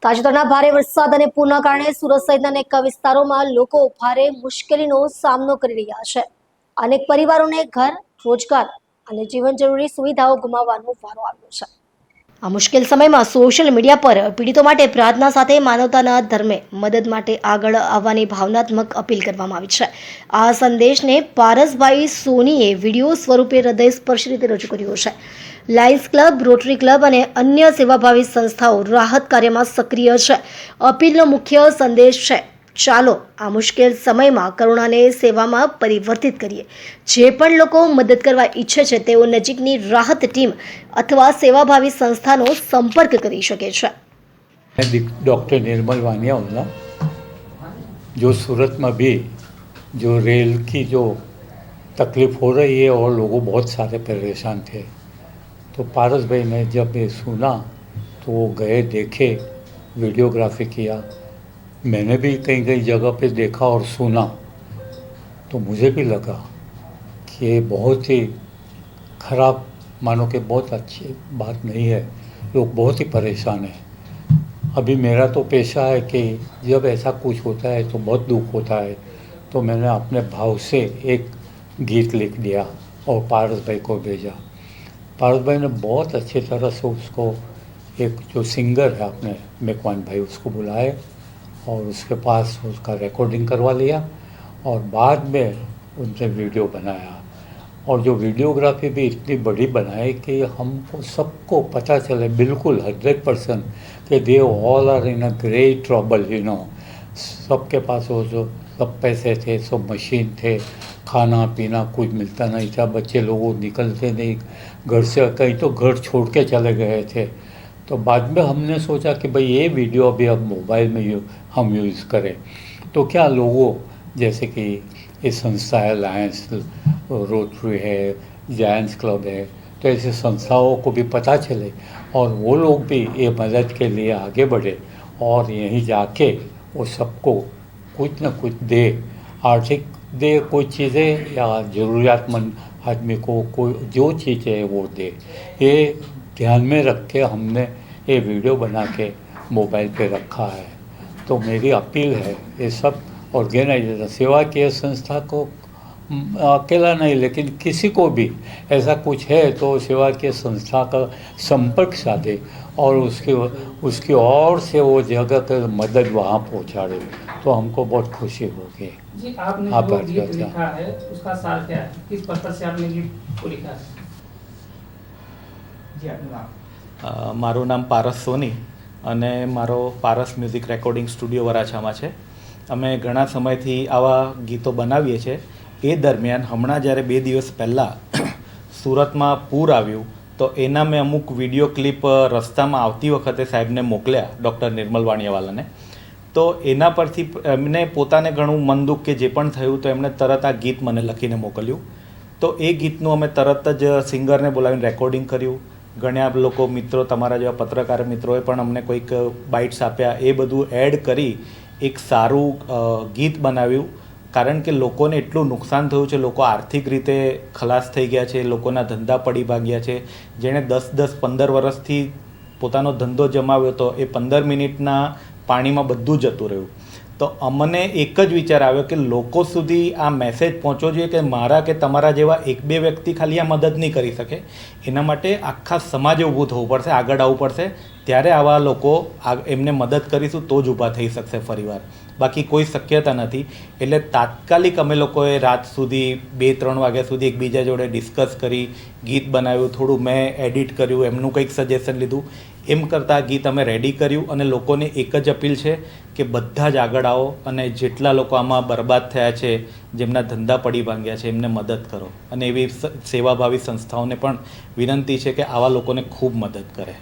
તાજેતરના ભારે વરસાદ અને પૂરના કારણે સુરત સહિતના અનેક વિસ્તારોમાં લોકો ભારે મુશ્કેલીનો સામનો કરી રહ્યા છે. અનેક પરિવારોને ઘર, રોજગાર અને જીવન જરૂરી સુવિધાઓ ગુમાવવાનો વારો આવ્યો છે. આ મુશ્કેલ સમયમાં સોશિયલ મીડિયા પર પીડિતો માટે પ્રાર્થના સાથે માનવતાના ધર્મે મદદ માટે આગળ આવવાની ભાવનાત્મક અપીલ કરવામાં આવી છે. આ સંદેશને પારસભાઈ સોનીએ વિડીયો સ્વરૂપે હૃદયસ્પર્શી રીતે રજૂ કર્યો છે. લાયન્સ ક્લબ, રોટરી ક્લબ અને અન્ય સેવાભાવી સંસ્થાઓ રાહત કાર્યમાં સક્રિય છે. અપીલનો મુખ્ય સંદેશ છે, ચાલો આ મુશ્કેલ સમયમાં કરુણાને સેવામાં પરિવર્તિત કરીએ. જે પણ લોકો મદદ કરવા ઈચ્છે છે તેઓ નજીકની રાહત ટીમ અથવા સેવાભાવી સંસ્થાનો संपर्क કરી શકે છે. डॉक्टर निर्मल वानियावाला, जो सूरत में भी जो रेल की जो तकलीफ़ हो रही है और लोग बहुत सारे परेशान थे, तो पारस भाई ने जब ये सुना तो वो गए, देखे, वीडियोग्राफी किया. मैंने भी कई कई जगह पे देखा और सुना, तो मुझे भी लगा कि ये बहुत ही ख़राब, मानो कि बहुत अच्छी बात नहीं है. लोग बहुत ही परेशान हैं. अभी मेरा तो पेशा है कि जब ऐसा कुछ होता है तो बहुत दुख होता है, तो मैंने अपने भाव से एक गीत लिख दिया और पारस भाई को भेजा. पारस भाई ने बहुत अच्छी तरह से उसको, एक जो सिंगर है अपने मेकवान भाई, उसको बुलाए और उसके पास उसका रिकॉर्डिंग करवा लिया और बाद में उनसे वीडियो बनाया. और जो वीडियोग्राफी भी इतनी बड़ी बनाई कि हमको सबको पता चले बिल्कुल 100% कि they all are in a great trouble. सबके पास वो जो सब पैसे थे, सब मशीन थे, खाना पीना कुछ मिलता नहीं था, बच्चे लोगों निकलते नहीं घर से, कहीं तो घर छोड़ के चले गए थे. तो बाद में हमने सोचा कि भाई ये वीडियो अभी अब मोबाइल में हम यूज़ करें, तो क्या लोगों जैसे कि ये संस्था है, लायंस रोटरी है, जायंट्स क्लब है, तो ऐसी संस्थाओं को भी पता चले और वो लोग भी ये मदद के लिए आगे बढ़े और यहीं जाके वो सबको कुछ न कुछ दे, आर्थिक दे कोई चीज़ें, या ज़रूरियातमंद आदमी को कोई जो चीज़ है वो दे. ये ध्यान में रख के हमने ये वीडियो बना के मोबाइल पे रखा है. तो मेरी अपील है, ये सब ऑर्गेनाइजेशन, सेवा की संस्था को अकेला नहीं, लेकिन किसी को भी ऐसा कुछ है तो सेवा की संस्था का संपर्क साधे और उसकी ओर से वो जगह पर मदद वहाँ पहुँचाड़े, तो हमको बहुत खुशी होगी. जी, आपने जो गीत लिखा है उसका सार क्या है, किस पर्पज से आपने गीत को लिखा है? जी, आपનું નામ? મારું નામ પારસ સોની અને મારો પારસ મ્યુઝિક રેકોર્ડિંગ સ્ટુડિયો વરાછામાં છે. અમે ઘણા સમયથી આવા ગીતો બનાવીએ છીએ. એ દરમિયાન હમણાં જ્યારે 2 દિવસ પહેલાં સુરતમાં પૂર આવ્યું, તો એના મેં અમુક વિડીયો ક્લિપ રસ્તામાં આવતી વખતે સાહેબને મોકલ્યા, ડૉક્ટર નિર્મલ વાણિયાવાલાને. તો એના પરથી એમને પોતાને ઘણું મન દુઃખ કે જે પણ થયું, તો એમણે તરત આ ગીત મને લખીને મોકલ્યું. તો એ ગીતનું અમે તરત જ સિંગરને બોલાવીને રેકોર્ડિંગ કર્યું. ઘણા લોકો મિત્રો, તમારા જેવા પત્રકાર મિત્રોએ પણ અમને કોઈક બાઇટ્સ આપ્યા. એ બધું એડ કરી એક સારું ગીત બનાવ્યું. કારણ કે લોકોને એટલું નુકસાન થયું છે, લોકો આર્થિક રીતે ખલાસ થઈ ગયા છે, લોકોના ધંધા પડી ભાગ્યા છે. જેણે 10-15 વર્ષથી પોતાનો ધંધો જમાવ્યો હતો, એ 15 મિનિટના પાણીમાં બધું જતું રહ્યું. તો અમને એક જ વિચાર આવ્યો કે લોકો સુધી આ મેસેજ પહોંચવો જોઈએ કે મારા કે તમારા જેવા 1-2 વ્યક્તિ ખાલી આ મદદ નહીં કરી શકે, એના માટે આખા સમાજે ઊભું થવું પડશે, આગળ આવવું પડશે. ત્યારે આવા લોકો એમને મદદ કરીશું તો જ ઊભા થઈ શકશે ફરીવાર, બાકી કોઈ શક્યતા નથી. એટલે તાત્કાલિક અમે લોકોએ રાત સુધી 2-3 વાગ્યા સુધી એકબીજા જોડે ડિસ્કસ કરી, ગીત બનાવ્યું, થોડું મેં એડિટ કર્યું, એમનું કંઈક સજેશન લીધું. એમ કરતાં ગીત અમે રેડી કર્યું અને લોકોને એક જ અપીલ છે કે બધા જ આગળ આવો અને જેટલા લોકો આમાં બરબાદ થયા છે, જેમના ધંધા પડી ભાંગ્યા છે, એમને મદદ કરો. અને એવી સેવાભાવી સંસ્થાઓને પણ વિનંતી છે કે આવા લોકોને ખૂબ મદદ કરે.